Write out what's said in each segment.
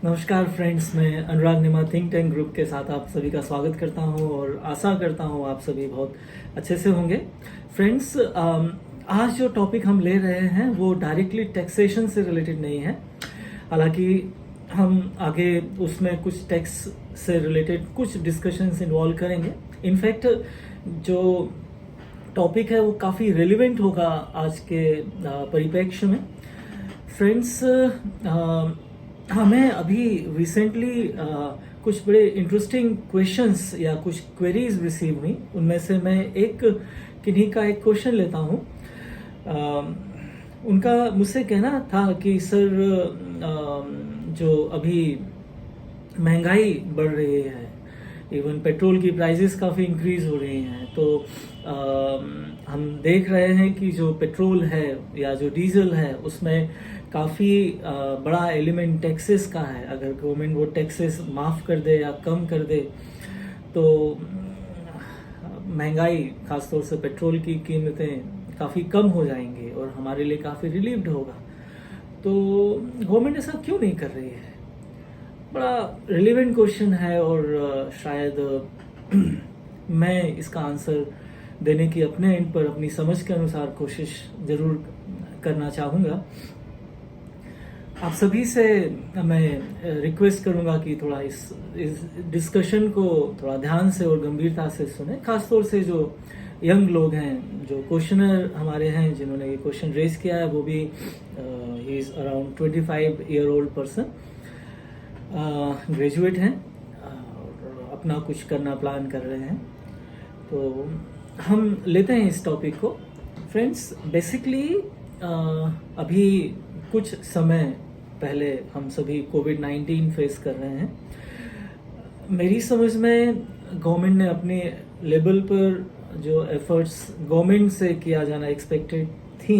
नमस्कार फ्रेंड्स, मैं अनुराग Nima think tank group के साथ आप सभी का स्वागत करता हूं और आशा करता हूं आप सभी बहुत अच्छे से होंगे। फ्रेंड्स, आज जो टॉपिक हम ले रहे हैं वो डायरेक्टली टैक्सेशन से रिलेटेड नहीं है। हालांकि हम आगे उसमें कुछ टैक्स से रिलेटेड कुछ डिस्कशंस इन्वॉल्व करेंगे। इनफैक्ट जो टॉपिक है वो काफ़ी रेलिवेंट होगा आज के परिप्रेक्ष्य में। फ्रेंड्स, हमें अभी रिसेंटली कुछ बड़े इंटरेस्टिंग क्वेश्चंस या कुछ क्वेरीज रिसीव हुई। उनमें से मैं किन्हीं का एक क्वेश्चन लेता हूँ। उनका मुझसे कहना था कि सर, जो अभी महंगाई बढ़ रही है, इवन पेट्रोल की प्राइसेस काफ़ी इंक्रीज हो रही हैं, तो हम देख रहे हैं कि जो पेट्रोल है या जो डीजल है उसमें काफ़ी बड़ा एलिमेंट टैक्सेस का है। अगर गवर्नमेंट वो टैक्सेस माफ़ कर दे या कम कर दे तो महंगाई, खासतौर से पेट्रोल की कीमतें काफ़ी कम हो जाएंगी और हमारे लिए काफ़ी रिलीव्ड होगा। तो गवर्नमेंट ऐसा क्यों नहीं कर रही है? बड़ा रिलेवेंट क्वेश्चन है और शायद मैं इसका आंसर देने की अपने एंड पर अपनी समझ के अनुसार कोशिश ज़रूर करना चाहूँगा। आप सभी से मैं रिक्वेस्ट करूंगा कि थोड़ा इस डिस्कशन को थोड़ा ध्यान से और गंभीरता से सुने, खासतौर से जो यंग लोग हैं, जो क्वेश्चनर हमारे हैं, जिन्होंने ये क्वेश्चन रेज किया है, वो भी he is around 25 year old person, graduate हैं और अपना कुछ करना प्लान कर रहे हैं। तो हम लेते हैं इस टॉपिक को। फ्रेंड्स, बेसिकली अभी कुछ समय पहले हम सभी कोविड-19 फेस कर रहे हैं। मेरी समझ में गवर्नमेंट ने अपने लेवल पर जो एफर्ट्स गवर्नमेंट से किया जाना एक्सपेक्टेड थी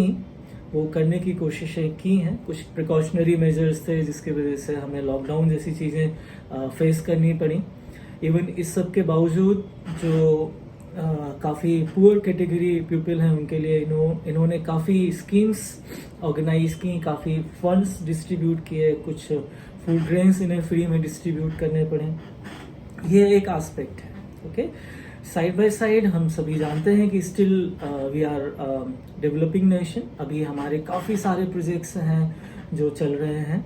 वो करने की कोशिशें की हैं। कुछ प्रिकॉशनरी मेजर्स थे जिसकी वजह से हमें लॉकडाउन जैसी चीज़ें फेस करनी पड़ी। इवन इस सब के बावजूद जो काफ़ी पुअर कैटेगरी पीपल हैं उनके लिए इन्होंने काफ़ी स्कीम्स ऑर्गेनाइज की, काफ़ी फंड्स डिस्ट्रीब्यूट किए, कुछ फूड ग्रेन्स इन्हें फ्री में डिस्ट्रीब्यूट करने पड़े। ये एक एस्पेक्ट है। ओके, साइड बाय साइड हम सभी जानते हैं कि still we are developing nation. अभी हमारे काफ़ी सारे प्रोजेक्ट्स हैं जो चल रहे हैं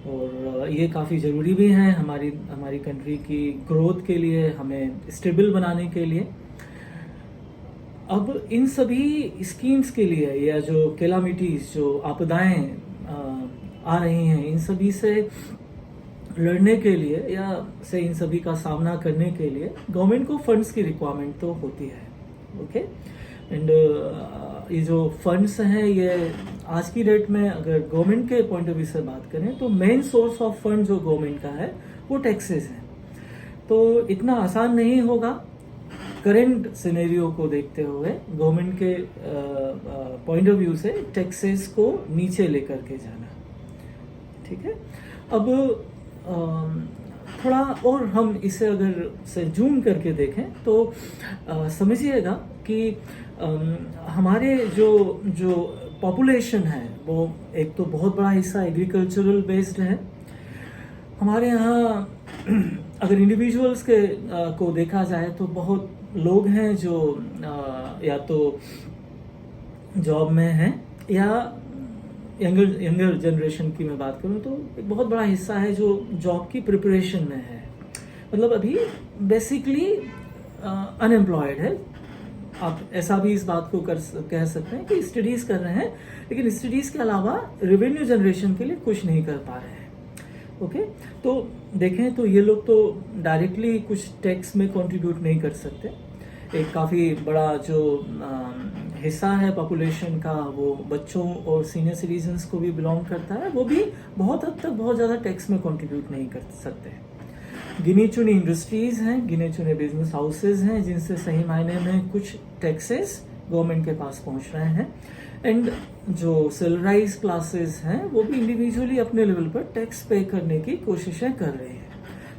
और ये काफ़ी ज़रूरी भी हैं हमारी कंट्री की ग्रोथ के लिए, हमें स्टेबल बनाने के लिए। अब इन सभी स्कीम्स के लिए या जो कैलामिटीज, जो आपदाएं आ रही हैं, इन सभी से लड़ने के लिए या से इन सभी का सामना करने के लिए गवर्नमेंट को फंड्स की रिक्वायरमेंट तो होती है। ओके, एंड ये जो फंड्स हैं, ये आज की डेट में अगर गवर्नमेंट के पॉइंट ऑफ व्यू से बात करें तो मेन सोर्स ऑफ फंड जो गवर्नमेंट का है वो टैक्सेस है। तो इतना आसान नहीं होगा करेंट सिनेरियो को देखते हुए गवर्नमेंट के पॉइंट ऑफ व्यू से टैक्सेस को नीचे लेकर के जाना। ठीक है, अब थोड़ा और हम इसे अगर से जूम करके देखें तो समझिएगा कि हमारे जो पॉपुलेशन है वो एक तो बहुत बड़ा हिस्सा एग्रीकल्चरल बेस्ड है। हमारे यहाँ अगर इंडिविजुअल्स के को देखा जाए तो बहुत लोग हैं जो या तो जॉब में हैं या यंगर जनरेशन की मैं बात करूं तो एक बहुत बड़ा हिस्सा है जो जॉब की प्रिपरेशन में है। मतलब अभी बेसिकली अनएम्प्लॉयड है। आप ऐसा भी इस बात को कह सकते हैं कि स्टडीज़ कर रहे हैं, लेकिन स्टडीज़ के अलावा रेवेन्यू जनरेशन के लिए कुछ नहीं कर पा रहे हैं। ओके, तो देखें तो ये लोग तो डायरेक्टली कुछ टैक्स में कंट्रीब्यूट नहीं कर सकते। एक काफ़ी बड़ा जो हिस्सा है पॉपुलेशन का वो बच्चों और सीनियर सिटीजन्स को भी बिलोंग करता है, वो भी बहुत हद तक बहुत ज़्यादा टैक्स में कंट्रीब्यूट नहीं कर सकते। गिने चुने इंडस्ट्रीज़ हैं, गिने चुने बिजनेस हाउसेज हैं जिनसे सही मायने में कुछ टैक्सेस गवर्नमेंट के पास पहुंच रहे हैं। एंड जो सैलराइज क्लासेस हैं वो भी इंडिविजुअली अपने लेवल पर टैक्स पे करने की कोशिशें कर रहे हैं।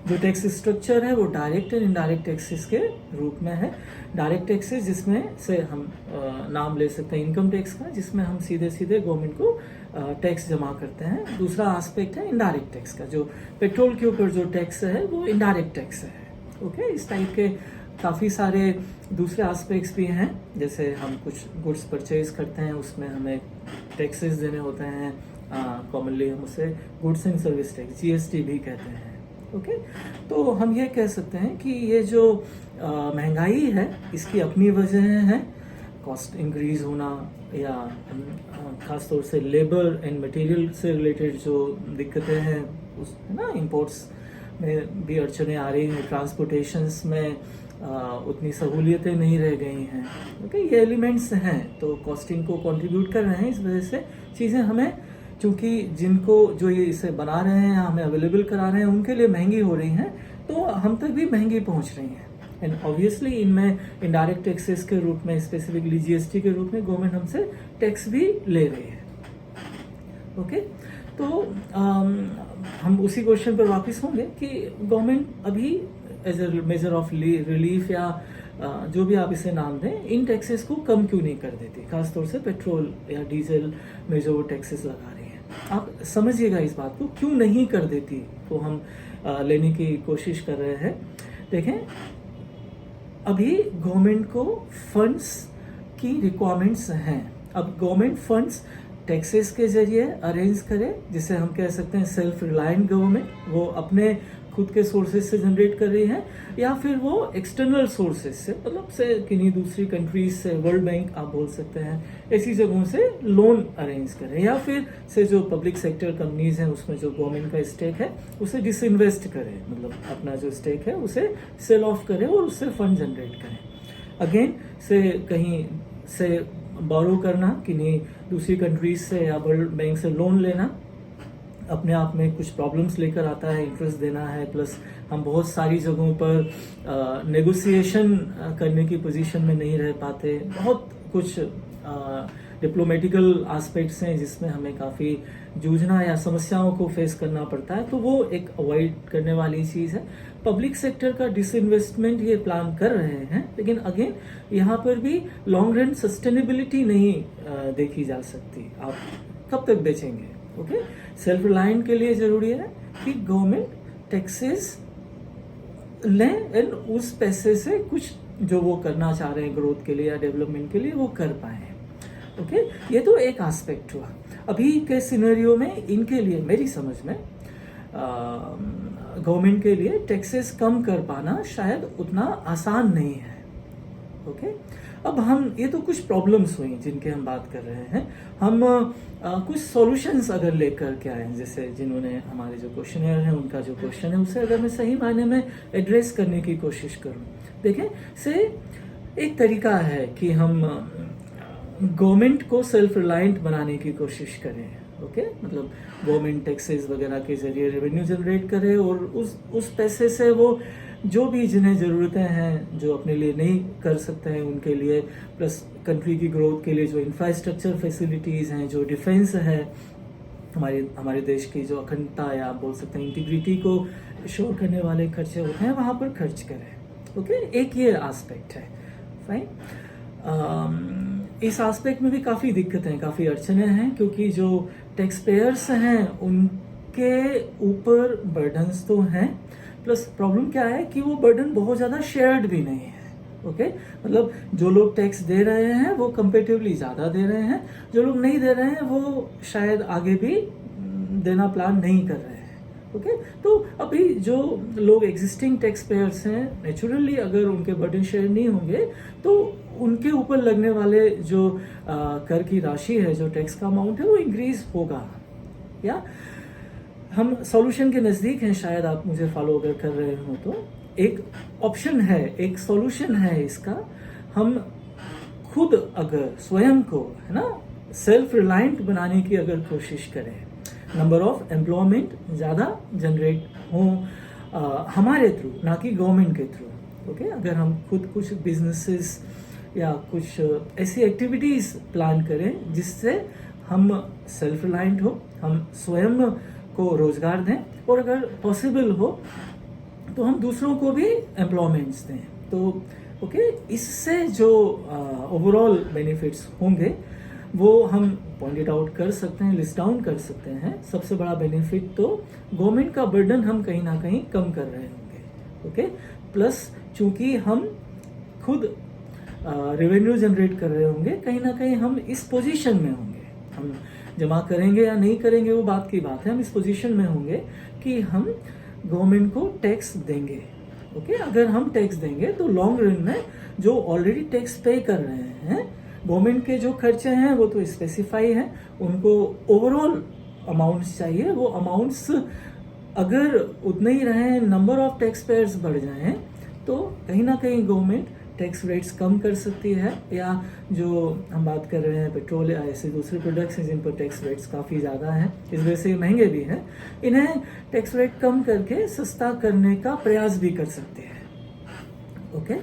जो टैक्स स्ट्रक्चर है वो डायरेक्ट एंड इनडायरेक्ट टैक्सेस के रूप में है। डायरेक्ट टैक्सेस जिसमें से हम नाम ले सकते हैं इनकम टैक्स का, जिसमें हम सीधे सीधे गवर्नमेंट को टैक्स जमा करते हैं। दूसरा एस्पेक्ट है इनडायरेक्ट टैक्स का, जो पेट्रोल के ऊपर जो टैक्स है वो इनडायरेक्ट टैक्स है। ओके, इस टाइप के काफ़ी सारे दूसरे एस्पेक्ट्स भी हैं, जैसे हम कुछ गुड्स परचेज करते हैं उसमें हमें टैक्सेस देने होते हैं, कॉमनली हम उसे goods and service tax GST भी कहते हैं। ओके, तो हम ये कह सकते हैं कि ये जो महंगाई है इसकी अपनी वजह है, कॉस्ट इंक्रीज होना या ख़ास तौर से लेबर एंड मटेरियल से रिलेटेड जो दिक्कतें हैं उस ना इंपोर्ट्स में भी अड़चने आ रही हैं, ट्रांसपोर्टेशंस में उतनी सहूलियतें नहीं रह गई हैं। ओके, ये एलिमेंट्स हैं तो कॉस्टिंग को कंट्रीब्यूट कर रहे हैं। इस वजह से चीज़ें हमें, क्योंकि जिनको जो ये इसे बना रहे हैं हमें अवेलेबल करा रहे हैं उनके लिए महंगी हो रही हैं, तो हम तक भी महंगी पहुंच रही हैं। एंड ऑब्वियसली इनमें इनडायरेक्ट टैक्सेस के रूप में, स्पेसिफिकली जीएसटी के रूप में गवर्नमेंट हमसे टैक्स भी ले रही है। ओके, तो हम उसी क्वेश्चन पर वापस होंगे कि गवर्नमेंट अभी as a measure of relief या जो भी आप इसे नाम दें, इन टैक्सेस को कम क्यों नहीं कर देती, खासतौर से पेट्रोल या डीजल में जो वो टैक्सेस लगा रही है। आप समझिएगा इस बात को, क्यों नहीं कर देती तो हम लेने की कोशिश कर रहे हैं। देखें, अभी गवर्नमेंट को फंड्स की रिक्वायरमेंट्स हैं। अब गवर्नमेंट फंड्स टैक्सेस के जरिए अरेंज करे, जिसे हम कह सकते हैं सेल्फ रिलायंट गवर्नमेंट, वो अपने खुद के सोर्सेज से जनरेट कर रही है, या फिर वो एक्सटर्नल सोर्सेज से, मतलब से किन्हीं दूसरी कंट्रीज से, वर्ल्ड बैंक आप बोल सकते हैं, ऐसी जगहों से लोन अरेंज करें, या फिर से जो पब्लिक सेक्टर कंपनीज हैं उसमें जो गवर्नमेंट का स्टेक है उसे डिसइन्वेस्ट करें, मतलब अपना जो स्टेक है उसे सेल ऑफ करें और उससे फंड जनरेट करें। अगेन से कहीं से बोरो करना, किन्हीं दूसरी कंट्रीज से या वर्ल्ड बैंक से लोन लेना अपने आप में कुछ प्रॉब्लम्स लेकर आता है, इंटरेस्ट देना है, प्लस हम बहुत सारी जगहों पर नेगोशिएशन करने की पोजीशन में नहीं रह पाते। बहुत कुछ डिप्लोमेटिकल एस्पेक्ट्स हैं जिसमें हमें काफ़ी जूझना या समस्याओं को फेस करना पड़ता है, तो वो एक अवॉइड करने वाली चीज़ है। पब्लिक सेक्टर का डिसइन्वेस्टमेंट ये प्लान कर रहे हैं, लेकिन अगेन यहाँ पर भी लॉन्ग रन सस्टेनेबिलिटी नहीं देखी जा सकती। आप कब तक बेचेंगे? ओके, सेल्फ रिलायंट के लिए जरूरी है कि गवर्नमेंट टैक्सेस लें एंड उस पैसे से कुछ जो वो करना चाह रहे हैं ग्रोथ के लिए या डेवलपमेंट के लिए वो कर पाए। ओके, ये तो एक एस्पेक्ट हुआ। अभी के सिनेरियो में इनके लिए मेरी समझ में गवर्नमेंट के लिए टैक्सेस कम कर पाना शायद उतना आसान नहीं है। ओके, अब हम ये तो कुछ प्रॉब्लम्स हुई जिनके हम बात कर रहे हैं, हम कुछ सॉल्यूशंस अगर लेकर के आए, जैसे जिन्होंने हमारे जो क्वेश्चनर हैं उनका जो क्वेश्चन है उसे अगर मैं सही मायने में एड्रेस करने की कोशिश करूं। देखें, से एक तरीका है कि हम गवर्नमेंट को सेल्फ रिलायंट बनाने की कोशिश करें। ओके, मतलब गवर्नमेंट टैक्सेस वगैरह के जरिए रेवेन्यू जनरेट करे और उस पैसे से वो जो भी जिन्हें ज़रूरतें हैं जो अपने लिए नहीं कर सकते हैं उनके लिए, प्लस कंट्री की ग्रोथ के लिए जो इंफ्रास्ट्रक्चर फैसिलिटीज़ हैं, जो डिफेंस है, हमारे देश की जो अखंडता या आप बोल सकते हैं इंटीग्रिटी को शो करने वाले खर्चे होते हैं वहाँ पर खर्च करें। ओके, एक ये एस्पेक्ट है। फाइन, इस एस्पेक्ट में भी काफ़ी दिक्कतें, काफ़ी अड़चने हैं, क्योंकि जो टैक्स पेयर्स हैं उनके ऊपर बर्डन्स तो हैं, प्लस प्रॉब्लम क्या है कि वो बर्डन बहुत ज़्यादा शेयर्ड भी नहीं है। ओके, मतलब जो लोग टैक्स दे रहे हैं वो कंपेरेटिवली ज़्यादा दे रहे हैं, जो लोग नहीं दे रहे हैं वो शायद आगे भी देना प्लान नहीं कर रहे हैं। ओके, तो अभी जो लोग एग्जिस्टिंग टैक्स पेयर्स हैं, नेचुरली अगर उनके बर्डन शेयर नहीं होंगे तो उनके ऊपर लगने वाले जो कर की राशि है, जो टैक्स का अमाउंट है, वो इंक्रीज होगा। या हम सॉल्यूशन के नज़दीक हैं, शायद आप मुझे फॉलो अगर कर रहे हो तो एक ऑप्शन है, एक सॉल्यूशन है इसका। हम खुद अगर स्वयं को, है ना, सेल्फ रिलायंट बनाने की अगर कोशिश करें, नंबर ऑफ एम्प्लॉयमेंट ज़्यादा जनरेट हो हमारे थ्रू, ना कि गवर्नमेंट के थ्रू। ओके, अगर हम खुद कुछ बिजनेसेस या कुछ ऐसी एक्टिविटीज़ प्लान करें जिससे हम सेल्फ रिलायंट हो, हम स्वयं को रोजगार दें, और अगर पॉसिबल हो तो हम दूसरों को भी एम्प्लॉयमेंट्स दें। तो ओके, इससे जो ओवरऑल बेनिफिट्स होंगे वो हम पॉइंट आउट कर सकते हैं, लिस्ट डाउन कर सकते हैं। सबसे बड़ा बेनिफिट तो गवर्नमेंट का बर्डन हम कहीं ना कहीं कम कर रहे होंगे। ओके, प्लस चूंकि हम खुद रेवेन्यू जनरेट कर रहे होंगे, कहीं ना कहीं हम इस पोजीशन में होंगे, हम जमा करेंगे या नहीं करेंगे वो बात की बात है, हम इस पोजीशन में होंगे कि हम गवर्नमेंट को टैक्स देंगे। ओके, अगर हम टैक्स देंगे तो लॉन्ग रन में जो ऑलरेडी टैक्स पे कर रहे हैं, गवर्नमेंट के जो खर्चे हैं वो तो स्पेसिफाई हैं, उनको ओवरऑल अमाउंट्स चाहिए। वो अमाउंट्स अगर उतने ही रहे, नंबर ऑफ टैक्स पेयर्स बढ़ जाएं, तो कहीं ना कहीं गवर्नमेंट टैक्स रेट्स कम कर सकती है। या जो हम बात कर रहे हैं पेट्रोल या ऐसे दूसरे प्रोडक्ट्स हैं जिन पर टैक्स रेट्स काफ़ी ज़्यादा हैं, इस वजह से महंगे भी हैं, इन्हें टैक्स रेट कम करके सस्ता करने का प्रयास भी कर सकते हैं। ओके,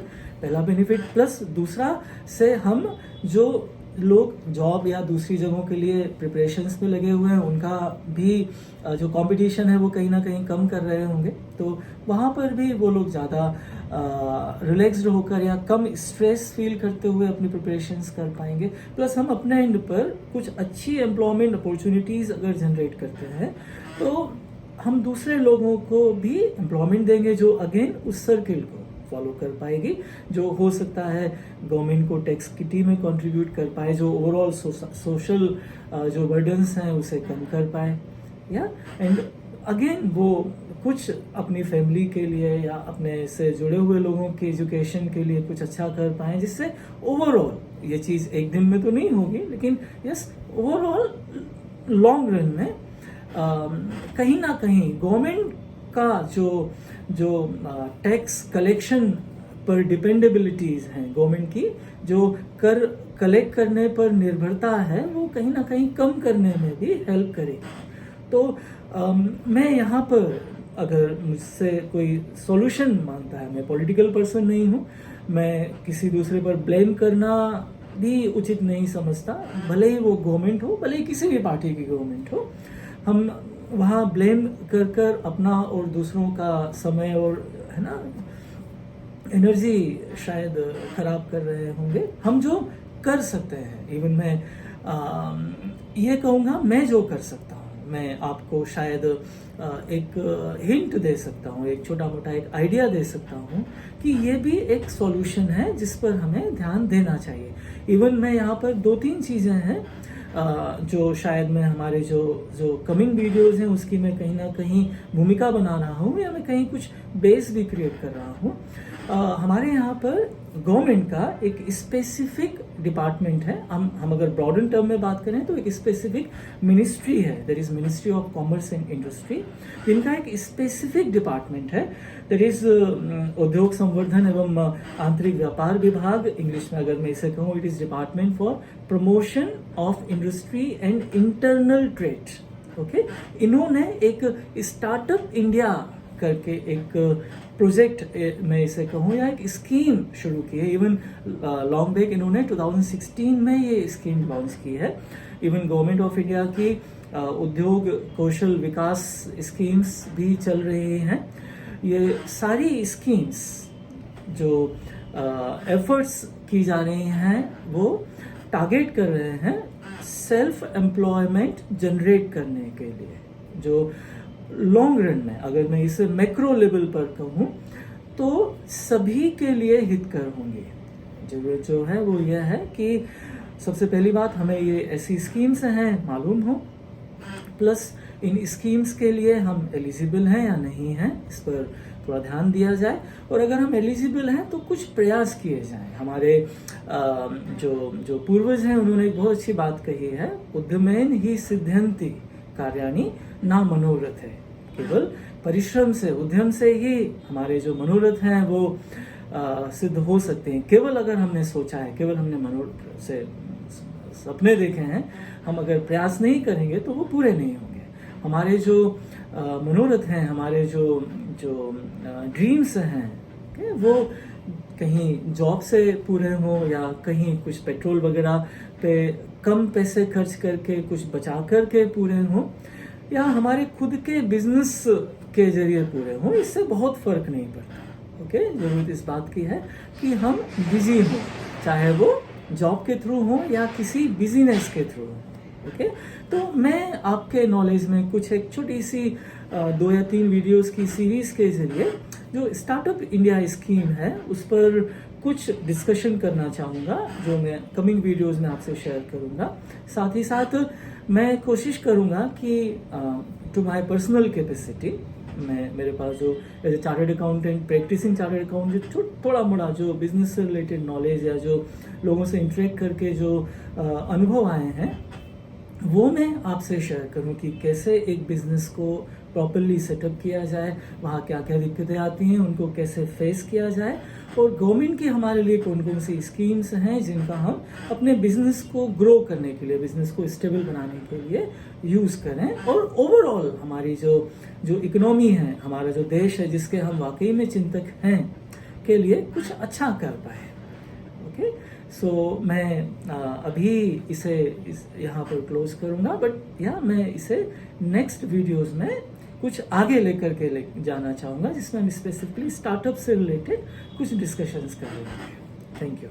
पहला बेनिफिट। प्लस दूसरा से हम जो लोग जॉब या दूसरी जगहों के लिए प्रिपरेशंस में लगे हुए हैं, उनका भी जो कंपटीशन है वो कहीं ना कहीं कम कर रहे होंगे, तो वहाँ पर भी वो लोग ज़्यादा रिलैक्स्ड होकर या कम स्ट्रेस फील करते हुए अपनी प्रिपरेशंस कर पाएंगे। प्लस हम अपने एंड पर कुछ अच्छी एम्प्लॉयमेंट अपॉर्चुनिटीज़ अगर जनरेट करते हैं तो हम दूसरे लोगों को भी एम्प्लॉयमेंट देंगे, जो अगेन उस सर्किल को फॉलो कर पाएगी, जो हो सकता है गवर्नमेंट को टैक्स किटी में कंट्रीब्यूट कर पाए, जो ओवरऑल सोशल जो बर्डन्स हैं उसे कम कर पाए, या एंड अगेन वो कुछ अपनी फैमिली के लिए या अपने से जुड़े हुए लोगों की एजुकेशन के लिए कुछ अच्छा कर पाए, जिससे ओवरऑल ये चीज़ एक दिन में तो नहीं होगी, लेकिन यस ओवरऑल लॉन्ग रन में कहीं ना कहीं गवर्नमेंट का जो टैक्स कलेक्शन पर डिपेंडेबिलिटीज हैं गवर्नमेंट की, जो कर कलेक्ट करने पर निर्भरता है, वो कहीं ना कहीं कम करने में भी हेल्प करेगी। तो मैं यहाँ पर अगर मुझसे कोई सॉल्यूशन मांगता है, मैं पॉलिटिकल पर्सन नहीं हूँ, मैं किसी दूसरे पर ब्लेम करना भी उचित नहीं समझता, भले ही वो गवर्नमेंट हो, भले ही किसी भी पार्टी की गवर्नमेंट हो, हम वहाँ ब्लेम कर कर अपना और दूसरों का समय और है ना एनर्जी शायद खराब कर रहे होंगे। हम जो कर सकते हैं, इवन मैं ये कहूँगा, मैं जो कर सकता हूँ, मैं आपको शायद एक हिंट दे सकता हूँ, एक छोटा मोटा एक आइडिया दे सकता हूँ कि ये भी एक सॉल्यूशन है जिस पर हमें ध्यान देना चाहिए। इवन मैं यहाँ पर 2-3 चीज़ें हैं जो शायद मैं हमारे जो कमिंग वीडियोस हैं उसकी मैं कहीं ना कहीं भूमिका बना रहा हूँ, या मैं कहीं कुछ बेस भी क्रिएट कर रहा हूँ। हमारे यहाँ पर गवर्नमेंट का एक स्पेसिफिक डिपार्टमेंट है। हम अगर ब्रॉडन टर्म में बात करें तो एक स्पेसिफिक मिनिस्ट्री है, that is ministry of commerce and industry. इनका एक स्पेसिफिक डिपार्टमेंट है, दैट इज उद्योग संवर्धन एवं आंतरिक व्यापार विभाग। इंग्लिश में अगर मैं इसे कहूँ, it is department for promotion of industry and internal trade. Okay, इन्होंने एक स्टार्टअप इंडिया करके एक प्रोजेक्ट मैं इसे कहूँ या एक स्कीम शुरू की है। इवन लॉन्ग बैक इन्होंने 2016 में ये स्कीम लॉन्च की है। इवन गवर्नमेंट ऑफ इंडिया की उद्योग कौशल विकास स्कीम्स भी चल रही हैं। ये सारी स्कीम्स जो एफर्ट्स की जा रही हैं वो टारगेट कर रहे हैं सेल्फ एम्प्लॉयमेंट जनरेट करने के लिए, जो लॉन्ग रन में अगर मैं इसे मैक्रो लेवल पर कहूँ तो सभी के लिए हितकर होंगे। जो है वो यह है कि सबसे पहली बात, हमें ये ऐसी स्कीम्स हैं मालूम हो, प्लस इन स्कीम्स के लिए हम एलिजिबल हैं या नहीं हैं इस पर थोड़ा ध्यान दिया जाए, और अगर हम एलिजिबल हैं तो कुछ प्रयास किए जाएं। हमारे जो पूर्वज हैं उन्होंने एक बहुत अच्छी बात कही है, उद्यमेन ही सिद्ध्यन्ति कार्याणि ना मनोरथ है। केवल परिश्रम से, उद्यम से ही हमारे जो मनोरथ हैं वो सिद्ध हो सकते हैं। केवल अगर हमने सोचा है, केवल हमने मनोरथ से सपने देखे हैं, हम अगर प्रयास नहीं करेंगे तो वो पूरे नहीं होंगे। हमारे जो मनोरथ हैं, हमारे जो ड्रीम्स हैं, वो कहीं जॉब से पूरे हों या कहीं कुछ पेट्रोल वगैरह पे कम पैसे खर्च करके कुछ बचा करके पूरे हों, या हमारे खुद के बिजनेस के जरिए पूरे हों, इससे बहुत फर्क नहीं पड़ता। ओके, जरूरत इस बात की है कि हम बिजी हों, चाहे वो जॉब के थ्रू हो या किसी बिजनेस के थ्रू हो। ओके, तो मैं आपके नॉलेज में कुछ एक छोटी सी 2 या 3 वीडियोस की सीरीज के जरिए जो स्टार्टअप इंडिया स्कीम है उस पर कुछ डिस्कशन करना चाहूँगा, जो मैं कमिंग वीडियोस में आपसे शेयर करूँगा। साथ ही साथ मैं कोशिश करूँगा कि टू माय पर्सनल कैपेसिटी, मेरे पास जो as a chartered accountant, practising chartered accountant, जो थोड़ा मोड़ा जो बिजनेस से रिलेटेड नॉलेज या जो लोगों से इंटरेक्ट करके जो अनुभव आए हैं वो मैं आपसे शेयर करूं कि कैसे एक बिजनेस को प्रॉपरली सेटअप किया जाए, वहाँ क्या क्या दिक्कतें आती हैं उनको कैसे फेस किया जाए, और गवर्नमेंट की हमारे लिए कौन कौन सी स्कीम्स हैं जिनका हम अपने बिजनेस को ग्रो करने के लिए, बिजनेस को स्टेबल बनाने के लिए यूज़ करें, और ओवरऑल हमारी जो जो इकोनॉमी है, हमारा जो देश है जिसके हम वाकई में चिंतक हैं, के लिए कुछ अच्छा कर पाए। ओके, सो मैं अभी इसे यहाँ पर क्लोज करूँगा, बट मैं इसे नेक्स्ट वीडियोस में कुछ आगे लेकर के जाना चाहूँगा, जिसमें हम स्पेसिफिकली स्टार्टअप से रिलेटेड कुछ डिस्कशंस करेंगे। Thank you.